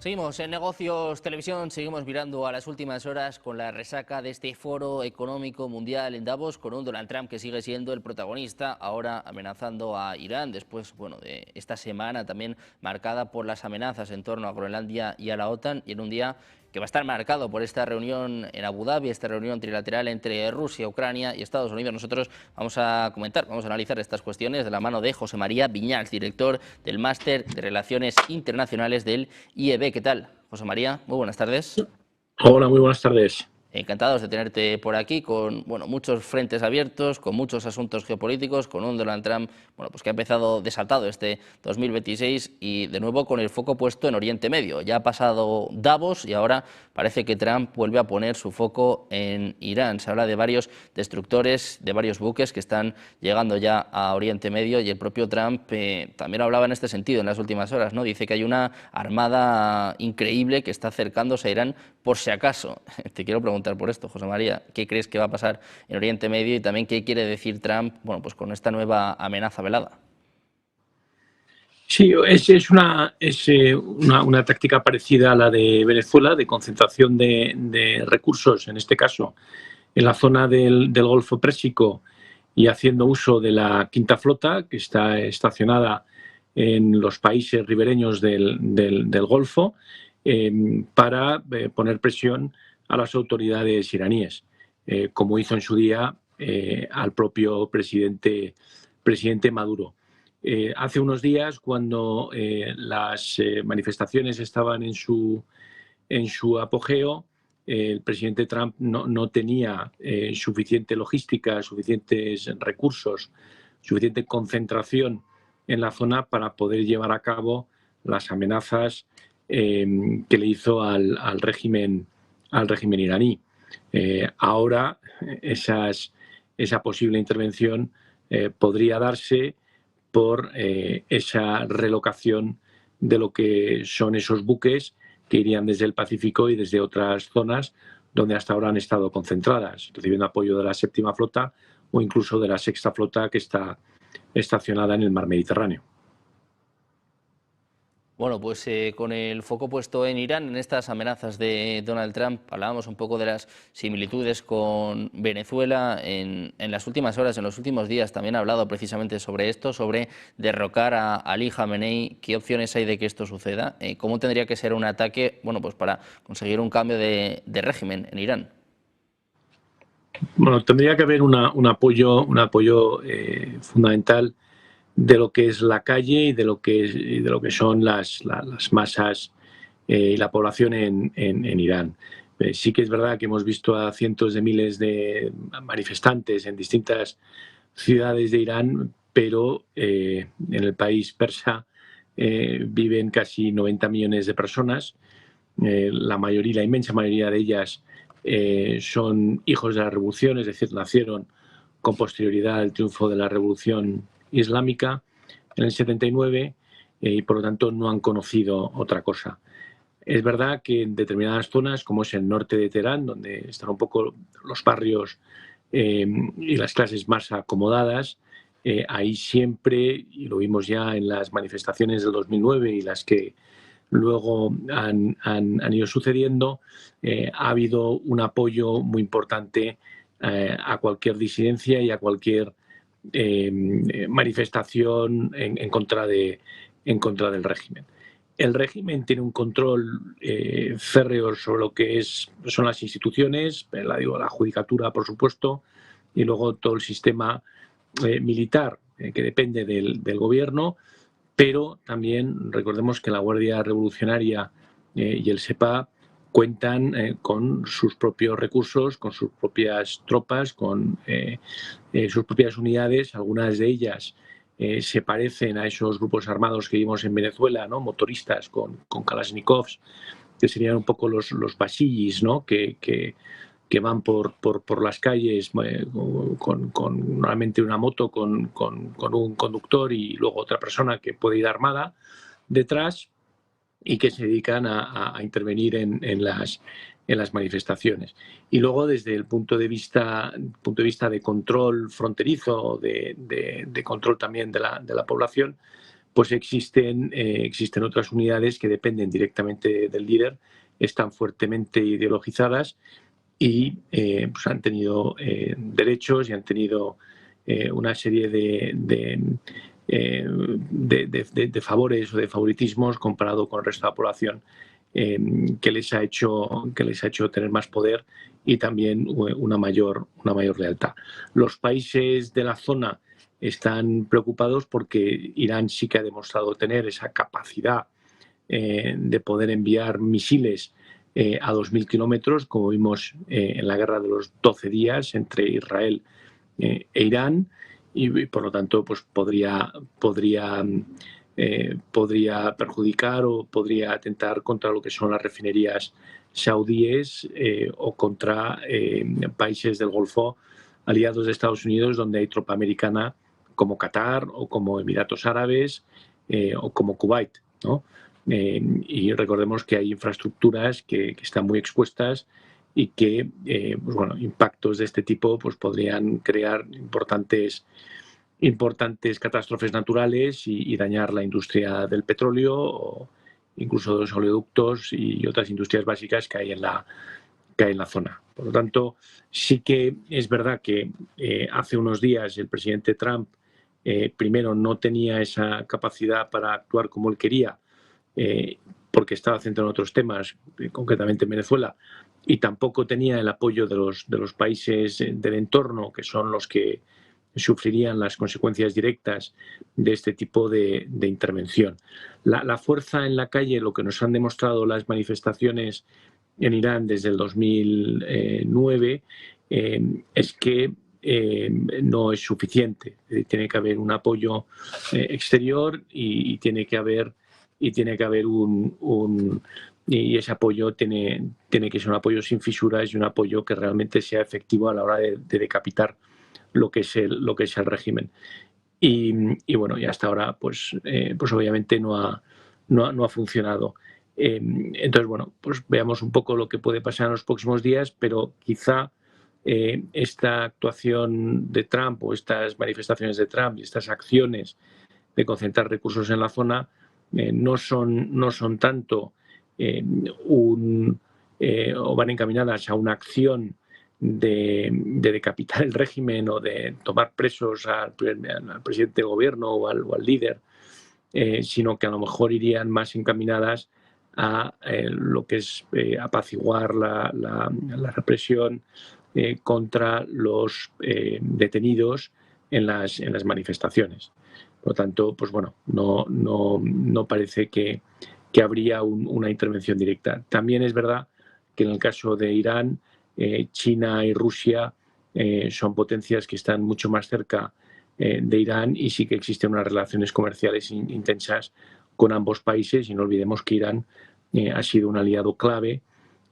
Seguimos en Negocios Televisión, seguimos mirando a las últimas horas con la resaca de este foro económico mundial en Davos, con un Donald Trump que sigue siendo el protagonista, ahora amenazando a Irán, después de esta semana también marcada por las amenazas en torno a Groenlandia y a la OTAN, y en un día que va a estar marcado por esta reunión en Abu Dhabi, esta reunión trilateral entre Rusia, Ucrania y Estados Unidos. Nosotros vamos a analizar estas cuestiones de la mano de José María Viñals, director del Máster de Relaciones Internacionales del IEB. ¿Qué tal, José María? Muy buenas tardes. Hola, muy buenas tardes. Encantados de tenerte por aquí, con muchos frentes abiertos, con muchos asuntos geopolíticos, con un Donald Trump pues que ha empezado desatado este 2026 y de nuevo con el foco puesto en Oriente Medio. Ya ha pasado Davos y ahora parece que Trump vuelve a poner su foco en Irán. Se habla de varios destructores, de varios buques que están llegando ya a Oriente Medio, y el propio Trump también hablaba en este sentido en las últimas horas, ¿no? Dice que hay una armada increíble que está acercándose a Irán por si acaso. Te quiero preguntar por esto, José María, ¿qué crees que va a pasar en Oriente Medio y también qué quiere decir Trump pues con esta nueva amenaza velada? Sí, es una táctica parecida a la de Venezuela, de concentración de recursos, en este caso, en la zona del Golfo Pérsico, y haciendo uso de la quinta flota, que está estacionada en los países ribereños del Golfo, para poner presión a las autoridades iraníes, como hizo en su día al propio presidente Maduro. Hace unos días, cuando las manifestaciones estaban en su apogeo, el presidente Trump no tenía suficiente logística, suficientes recursos, suficiente concentración en la zona para poder llevar a cabo las amenazas que le hizo al régimen iraní. Ahora esa posible intervención podría darse por esa relocación de lo que son esos buques que irían desde el Pacífico y desde otras zonas donde hasta ahora han estado concentradas, recibiendo apoyo de la séptima flota o incluso de la sexta flota, que está estacionada en el mar Mediterráneo. Bueno, pues con el foco puesto en Irán, en estas amenazas de Donald Trump, hablábamos un poco de las similitudes con Venezuela. En las últimas horas, en los últimos días, también ha hablado precisamente sobre esto, sobre derrocar a Ali Khamenei. ¿Qué opciones hay de que esto suceda? ¿Cómo tendría que ser un ataque pues para conseguir un cambio de régimen en Irán? Bueno, tendría que haber un apoyo fundamental de lo que es la calle y de lo que son las masas y la población en Irán. Sí que es verdad que hemos visto a cientos de miles de manifestantes en distintas ciudades de Irán, pero en el país persa viven casi 90 millones de personas. La inmensa mayoría de ellas son hijos de la revolución, es decir, nacieron con posterioridad al triunfo de la revolución islámica en el 79 y por lo tanto no han conocido otra cosa. Es verdad que en determinadas zonas, como es el norte de Teherán, donde están un poco los barrios y las clases más acomodadas, ahí siempre, y lo vimos ya en las manifestaciones del 2009 y las que luego han ido sucediendo, ha habido un apoyo muy importante a cualquier disidencia y a cualquier manifestación en contra del régimen. El régimen tiene un control férreo sobre lo que son las instituciones, la judicatura, por supuesto, y luego todo el sistema militar que depende del gobierno, pero también recordemos que la Guardia Revolucionaria y el SEPA cuentan con sus propios recursos, con sus propias tropas, con sus propias unidades. Algunas de ellas se parecen a esos grupos armados que vimos en Venezuela, ¿no? Motoristas con Kalashnikovs, que serían un poco los basillís, ¿no? que van por las calles con normalmente una moto con un conductor y luego otra persona que puede ir armada detrás, y que se dedican a intervenir en las manifestaciones. Y luego, desde el punto de vista de control fronterizo, de control también de la población, pues existen otras unidades que dependen directamente del líder, están fuertemente ideologizadas y pues han tenido derechos y han tenido una serie de favores o de favoritismos comparado con el resto de la población, que les ha hecho tener más poder y también una mayor lealtad. Los países de la zona están preocupados porque Irán sí que ha demostrado tener esa capacidad de poder enviar misiles a 2.000 kilómetros, como vimos en la guerra de los 12 días entre Israel e Irán, y por lo tanto pues podría perjudicar o podría atentar contra lo que son las refinerías saudíes o contra países del Golfo aliados de Estados Unidos, donde hay tropa americana, como Qatar o como Emiratos Árabes o como Kuwait, ¿no? Y recordemos que hay infraestructuras que están muy expuestas y que pues bueno, impactos de este tipo pues podrían crear importantes catástrofes naturales y dañar la industria del petróleo o incluso de los oleoductos y otras industrias básicas que hay en la zona. Por lo tanto, sí que es verdad que hace unos días el presidente Trump primero no tenía esa capacidad para actuar como él quería, porque estaba centrado en otros temas, concretamente en Venezuela, y tampoco tenía el apoyo de los países del entorno, que son los que sufrirían las consecuencias directas de este tipo de intervención. La fuerza en la calle, lo que nos han demostrado las manifestaciones en Irán desde el 2009, es que no es suficiente. Tiene que haber un apoyo exterior y tiene que haber y ese apoyo tiene que ser un apoyo sin fisuras y un apoyo que realmente sea efectivo a la hora de decapitar lo que es el régimen. Y bueno, y hasta ahora pues obviamente no ha funcionado. Entonces, bueno, pues veamos un poco lo que puede pasar en los próximos días, pero quizá esta actuación de Trump o estas manifestaciones de Trump y estas acciones de concentrar recursos en la zona no son tanto o van encaminadas a una acción de decapitar el régimen o de tomar presos al presidente de gobierno o al líder, sino que a lo mejor irían más encaminadas a lo que es apaciguar la represión contra los detenidos en las manifestaciones. Por lo tanto, pues bueno, no parece que habría una intervención directa. También es verdad que en el caso de Irán, China y Rusia son potencias que están mucho más cerca de Irán y sí que existen unas relaciones comerciales intensas con ambos países, y no olvidemos que Irán ha sido un aliado clave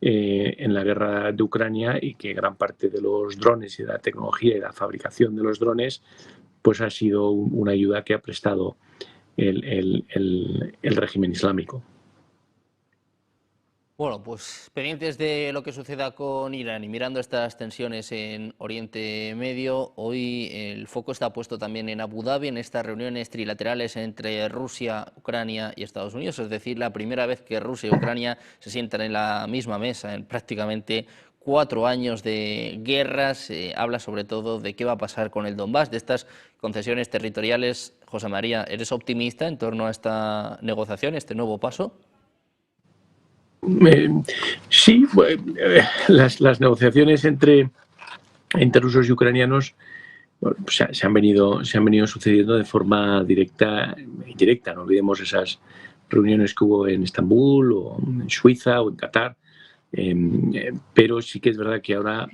en la guerra de Ucrania y que gran parte de los drones y de la tecnología y de la fabricación de los drones pues ha sido una ayuda que ha prestado el régimen islámico. Bueno, pues pendientes de lo que suceda con Irán y mirando estas tensiones en Oriente Medio, hoy el foco está puesto también en Abu Dhabi, en estas reuniones trilaterales entre Rusia, Ucrania y Estados Unidos, es decir, la primera vez que Rusia y Ucrania se sientan en la misma mesa en prácticamente 4 años de guerra. Se habla sobre todo de qué va a pasar con el Donbass, de estas concesiones territoriales. José María, ¿eres optimista en torno a esta negociación, este nuevo paso? Sí, las negociaciones entre rusos y ucranianos se han venido sucediendo de forma directa e indirecta. No olvidemos esas reuniones que hubo en Estambul o en Suiza o en Qatar, pero sí que es verdad que ahora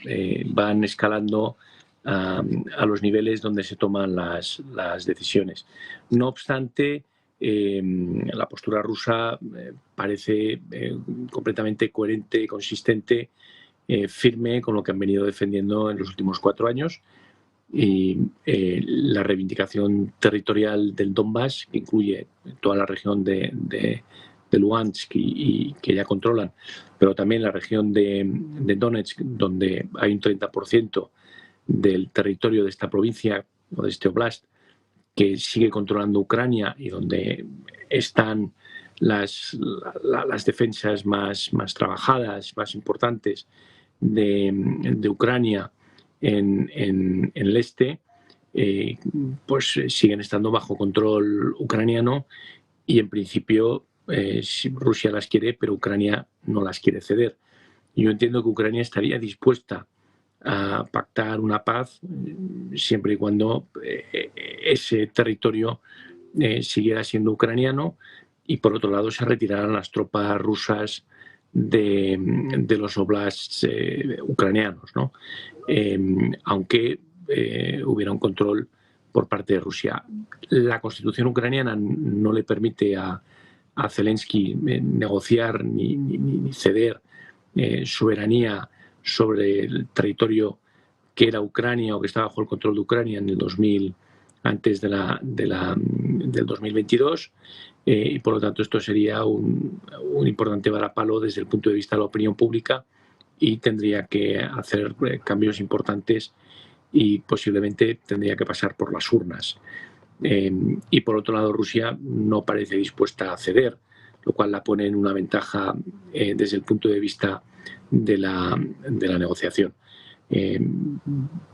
van escalando a los niveles donde se toman las decisiones. No obstante, la postura rusa parece completamente coherente, consistente, firme con lo que han venido defendiendo en los últimos 4 años. Y la reivindicación territorial del Donbass, que incluye toda la región de Luhansk y que ya controlan, pero también la región de Donetsk, donde hay un 30% del territorio de esta provincia o de este oblast que sigue controlando Ucrania y donde están las defensas más trabajadas, más importantes de Ucrania en el este, pues siguen estando bajo control ucraniano y en principio Rusia las quiere, pero Ucrania no las quiere ceder. Yo entiendo que Ucrania estaría dispuesta a pactar una paz siempre y cuando ese territorio siguiera siendo ucraniano y por otro lado se retiraran las tropas rusas de los oblasts ucranianos, ¿no? Aunque hubiera un control por parte de Rusia. La constitución ucraniana no le permite a Zelensky negociar ni ceder soberanía sobre el territorio que era Ucrania o que estaba bajo el control de Ucrania en el 2000, antes del 2022, y por lo tanto esto sería un importante varapalo desde el punto de vista de la opinión pública y tendría que hacer cambios importantes y posiblemente tendría que pasar por las urnas. Y por otro lado, Rusia no parece dispuesta a ceder, lo cual la pone en una ventaja desde el punto de vista de la negociación.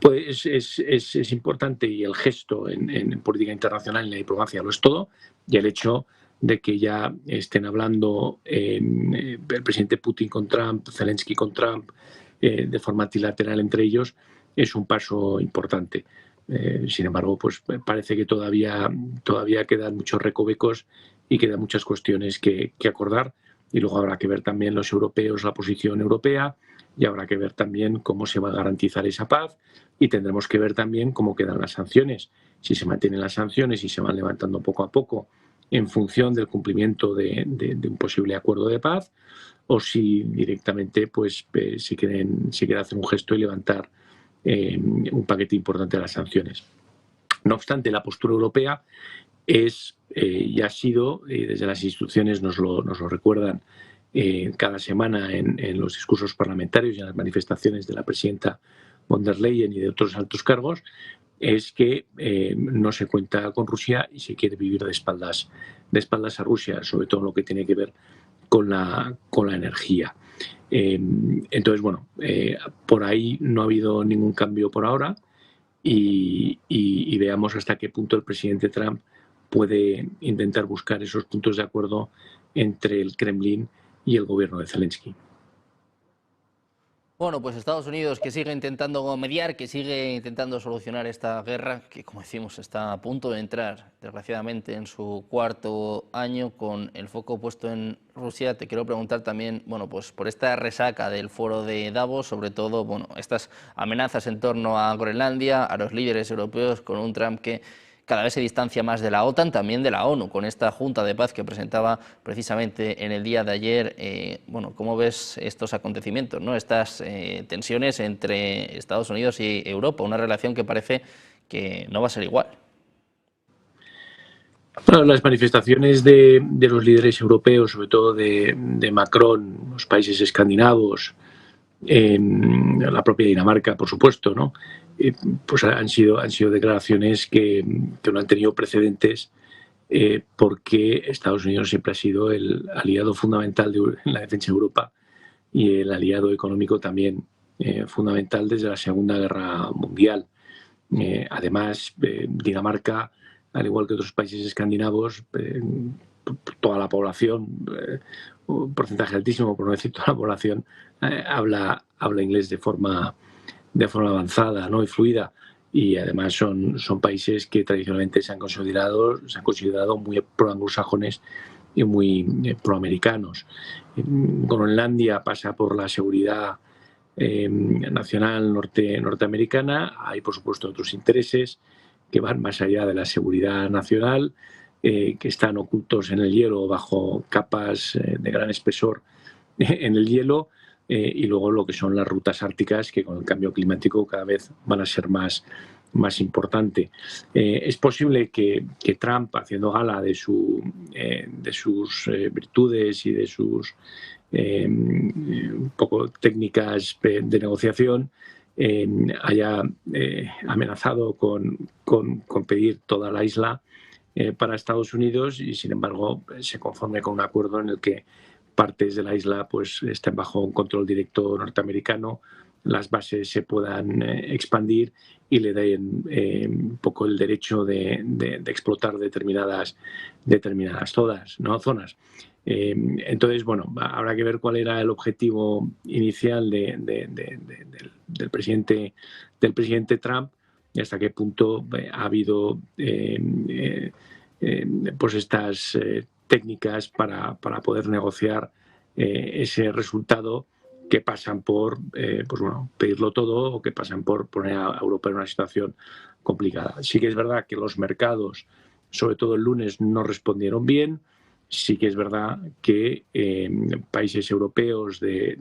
Pues es importante y el gesto en política internacional y en la diplomacia lo es todo, y el hecho de que ya estén hablando el presidente Putin con Trump, Zelensky con Trump, de forma trilateral entre ellos, es un paso importante. Sin embargo, pues parece que todavía quedan muchos recovecos y quedan muchas cuestiones que acordar, y luego habrá que ver también los europeos, la posición europea, y habrá que ver también cómo se va a garantizar esa paz, y tendremos que ver también cómo quedan las sanciones, si se mantienen las sanciones y se van levantando poco a poco en función del cumplimiento de un posible acuerdo de paz, o si directamente pues se quiere hacer un gesto y levantar un paquete importante de las sanciones. No obstante, la postura europea es y ha sido, desde las instituciones nos lo recuerdan cada semana en los discursos parlamentarios y en las manifestaciones de la presidenta von der Leyen y de otros altos cargos, es que no se cuenta con Rusia y se quiere vivir de espaldas a Rusia, sobre todo en lo que tiene que ver con la energía. Entonces, bueno, por ahí no ha habido ningún cambio por ahora y veamos hasta qué punto el presidente Trump puede intentar buscar esos puntos de acuerdo entre el Kremlin y el gobierno de Zelensky. Bueno, pues Estados Unidos, que sigue intentando mediar, que sigue intentando solucionar esta guerra, que como decimos está a punto de entrar, desgraciadamente, en su cuarto año, con el foco puesto en Rusia. Te quiero preguntar también, bueno, pues por esta resaca del foro de Davos, sobre todo, bueno, estas amenazas en torno a Groenlandia, a los líderes europeos, con un Trump que cada vez se distancia más de la OTAN, también de la ONU, con esta Junta de Paz que presentaba precisamente en el día de ayer. Bueno, ¿cómo ves estos acontecimientos, ¿no? Estas tensiones entre Estados Unidos y Europa, una relación que parece que no va a ser igual? Bueno, las manifestaciones de los líderes europeos, sobre todo de Macron, los países escandinavos, la propia Dinamarca, por supuesto, ¿no? Pues han sido declaraciones que no han tenido precedentes porque Estados Unidos siempre ha sido el aliado fundamental en la defensa de Europa y el aliado económico también fundamental desde la Segunda Guerra Mundial. Además, Dinamarca, al igual que otros países escandinavos, toda la población, un porcentaje altísimo, por no decir toda la población, habla inglés de forma avanzada, ¿no? Y fluida, y además son países que tradicionalmente se han considerado muy proanglosajones y muy proamericanos. Groenlandia pasa por la seguridad nacional norteamericana. Hay, por supuesto, otros intereses que van más allá de la seguridad nacional, que están ocultos en el hielo bajo capas de gran espesor en el hielo, y luego lo que son las rutas árticas, que con el cambio climático cada vez van a ser más importante. Es posible que Trump, haciendo gala de sus virtudes y de sus un poco técnicas de negociación, haya amenazado con pedir toda la isla para Estados Unidos y, sin embargo, se conforme con un acuerdo en el que partes de la isla pues estén bajo un control directo norteamericano, las bases se puedan expandir y le den un poco el derecho de explotar determinadas zonas. Entonces, bueno, habrá que ver cuál era el objetivo inicial del presidente Trump y hasta qué punto ha habido pues estas técnicas para poder negociar ese resultado, que pasan por pues bueno, pedirlo todo, o que pasan por poner a Europa en una situación complicada. Sí que es verdad que los mercados, sobre todo el lunes, no respondieron bien. Sí que es verdad que países europeos de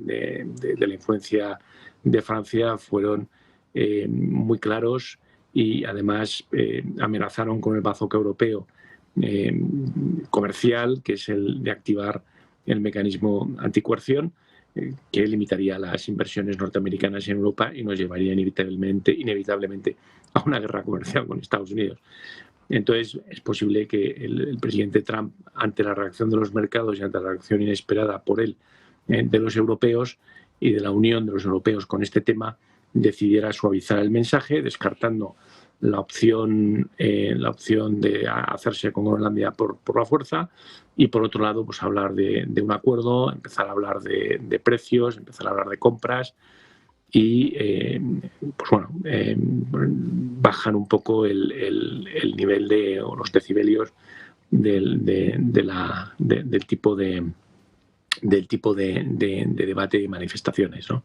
la influencia de Francia fueron muy claros y además amenazaron con el bazooka europeo comercial, que es el de activar el mecanismo anticoerción, que limitaría las inversiones norteamericanas en Europa y nos llevaría inevitablemente a una guerra comercial con Estados Unidos. Entonces, es posible que el presidente Trump, ante la reacción de los mercados y ante la reacción inesperada por él de los europeos y de la unión de los europeos con este tema, decidiera suavizar el mensaje, descartando la opción de hacerse con Groenlandia por la fuerza, y por otro lado, pues hablar de un acuerdo, empezar a hablar de precios, empezar a hablar de compras y pues bueno, bajan un poco el nivel o los decibelios del tipo de debate y manifestaciones, ¿no?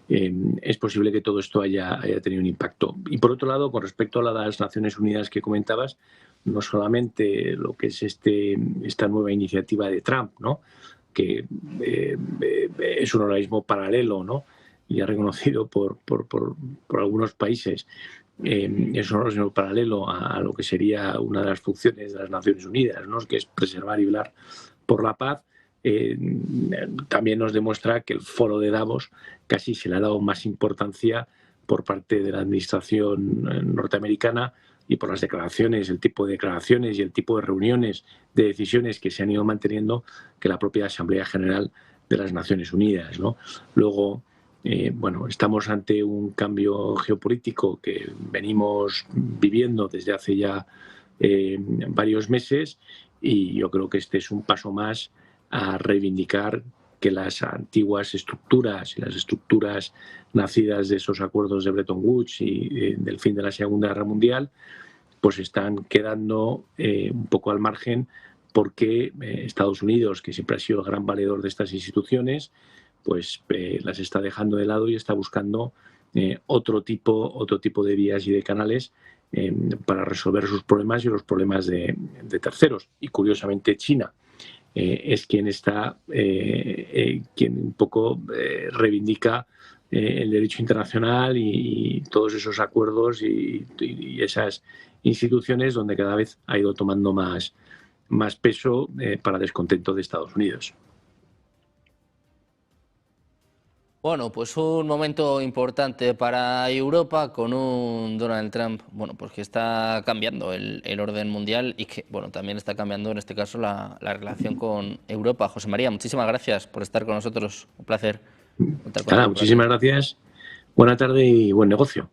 Es posible que todo esto haya tenido un impacto. Y por otro lado, con respecto a las Naciones Unidas que comentabas, no solamente lo que es esta nueva iniciativa de Trump, ¿no?, que es un organismo paralelo, ¿no?, y ha reconocido por algunos países, es un organismo paralelo a lo que sería una de las funciones de las Naciones Unidas, ¿no?, que es preservar y velar por la paz. También nos demuestra que el foro de Davos casi se le ha dado más importancia por parte de la administración norteamericana, y por las declaraciones, el tipo de declaraciones y el tipo de reuniones, de decisiones que se han ido manteniendo, que la propia Asamblea General de las Naciones Unidas, ¿no? Luego, bueno, estamos ante un cambio geopolítico que venimos viviendo desde hace ya varios meses, y yo creo que este es un paso más a reivindicar que las antiguas estructuras y las estructuras nacidas de esos acuerdos de Bretton Woods y del fin de la Segunda Guerra Mundial, pues están quedando un poco al margen, porque Estados Unidos, que siempre ha sido el gran valedor de estas instituciones, pues las está dejando de lado y está buscando otro tipo de vías y de canales para resolver sus problemas y los problemas de terceros. Y curiosamente China es quien quien un poco reivindica el derecho internacional y todos esos acuerdos y esas instituciones, donde cada vez ha ido tomando más peso para descontento de Estados Unidos. Bueno, pues un momento importante para Europa, con un Donald Trump, bueno, pues que está cambiando el orden mundial y que, bueno, también está cambiando en este caso la relación con Europa. José María, muchísimas gracias por estar con nosotros. Un placer contar contigo por aquí. Muchísimas gracias. Buena tarde y buen negocio.